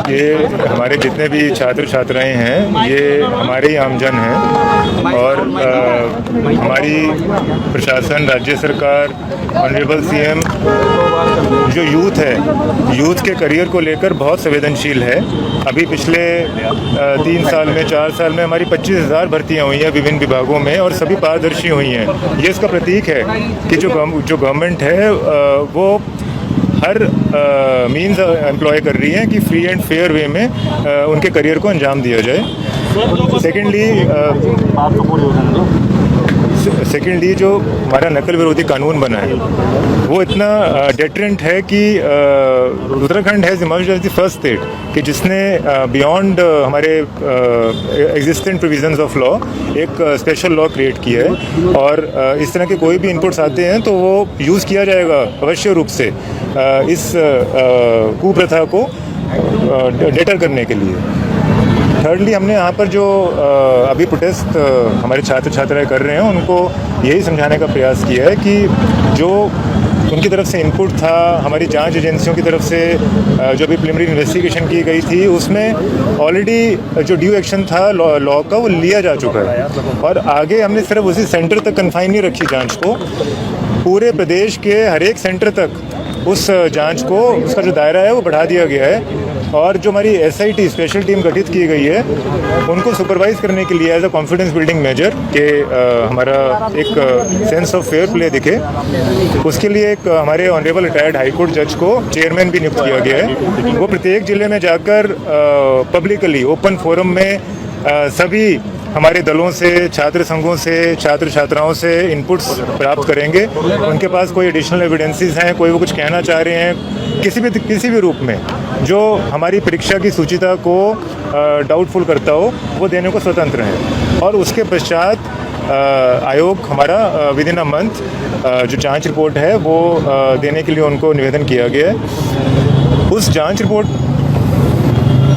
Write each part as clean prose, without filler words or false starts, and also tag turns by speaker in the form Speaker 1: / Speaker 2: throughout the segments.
Speaker 1: ये हमारे जितने भी छात्र छात्राएं हैं ये हमारे ही आमजन हैं और हमारी प्रशासन, राज्य सरकार, ऑनरेबल सीएम जो यूथ है, यूथ के करियर को लेकर बहुत संवेदनशील है। अभी पिछले 3 साल में, 4 साल में हमारी 25,000 भर्तियाँ हुई हैं विभिन्न विभागों में और सभी पारदर्शी हुई हैं। ये इसका प्रतीक है कि जो गवर्नमेंट है वो हर मीन्स एम्प्लॉय कर रही है कि फ्री एंड फेयर वे में उनके करियर को अंजाम दिया जाए। सेकेंडली जो हमारा नकल विरोधी कानून बना है वो इतना डेटरेंट है कि Uttarakhand has emerged as the first state कि जिसने बियॉन्ड हमारे एग्जिस्टेंट प्रोविजंस ऑफ लॉ एक स्पेशल लॉ क्रिएट किया है और इस तरह के कोई भी इनपुट्स आते हैं तो वो यूज़ किया जाएगा अवश्य रूप से इस कुप्रथा को डेटर करने के लिए। थर्डली हमने यहाँ पर जो अभी प्रोटेस्ट हमारे छात्र छात्राएं कर रहे हैं उनको यही समझाने का प्रयास किया है कि जो उनकी तरफ से इनपुट था, हमारी जांच एजेंसियों की तरफ से जो अभी प्रिलिमिनरी इन्वेस्टिगेशन की गई थी उसमें ऑलरेडी जो ड्यू एक्शन था लॉ का वो लिया जा चुका है और आगे हमने सिर्फ उसी सेंटर तक कन्फाइन नहीं रखी जांच को, पूरे प्रदेश के हर एक सेंटर तक उस जांच को, उसका जो दायरा है वो बढ़ा दिया गया है और जो हमारी SIT स्पेशल टीम गठित की गई है उनको सुपरवाइज करने के लिए as a confidence building measure के हमारा एक सेंस ऑफ फेयर प्ले दिखे, उसके लिए एक हमारे ऑनरेबल रिटायर्ड हाई कोर्ट जज को चेयरमैन भी नियुक्त किया गया है। वो प्रत्येक जिले में जाकर पब्लिकली ओपन फोरम में सभी हमारे दलों से, छात्र संघों से, छात्र छात्राओं से इनपुट्स प्राप्त करेंगे। उनके पास कोई एडिशनल एविडेंसेस हैं, कोई वो कुछ कहना चाह रहे हैं किसी भी रूप में जो हमारी परीक्षा की सूचिता को डाउटफुल करता हो, वो देने को स्वतंत्र हैं। और उसके पश्चात आयोग हमारा विद इन अ मंथ जो जांच रिपोर्ट है वो देने के लिए उनको निवेदन किया गया है। उस जांच रिपोर्ट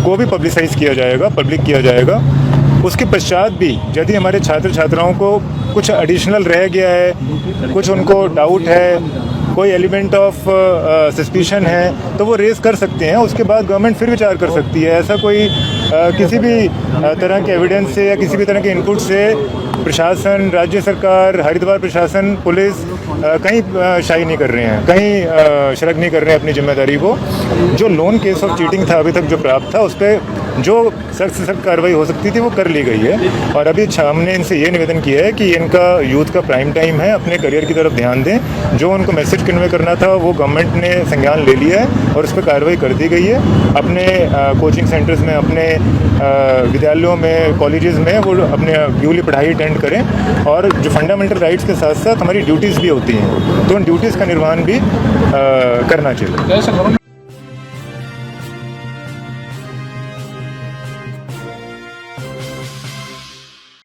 Speaker 1: को भी पब्लिसाइज किया जाएगा, पब्लिक किया जाएगा। उसके पश्चात भी यदि हमारे छात्र छात्राओं को कुछ एडिशनल रह गया है, कुछ उनको डाउट है, कोई एलिमेंट ऑफ सस्पिशन है तो वो रेस कर सकते हैं। उसके बाद गवर्नमेंट फिर विचार कर सकती है। ऐसा कोई किसी भी तरह के एविडेंस से या किसी भी तरह के इनपुट से प्रशासन, राज्य सरकार, हरिद्वार प्रशासन, पुलिस कहीं शाई नहीं कर रहे हैं, कहीं शर्क नहीं कर रहे हैं अपनी जिम्मेदारी को। जो लोन केस ऑफ चीटिंग था अभी तक जो प्राप्त था उस पर जो सख्त से सख्त कार्रवाई हो सकती थी वो कर ली गई है और अभी हमने इनसे ये निवेदन किया है कि इनका यूथ का प्राइम टाइम है, अपने करियर की तरफ ध्यान दें। जो उनको मैसेज कन्वे करना था वो गवर्नमेंट ने संज्ञान ले लिया है और उस पर कार्रवाई कर दी गई है। अपने कोचिंग सेंटर्स में, अपने विद्यालयों में, कॉलेजेस में वो अपने ड्यूली पढ़ाई अटेंड करें और जो फंडामेंटल राइट्स के साथ साथ हमारी ड्यूटीज़ भी होती हैं तो उन ड्यूटीज़ का निर्वहन भी करना चाहिए।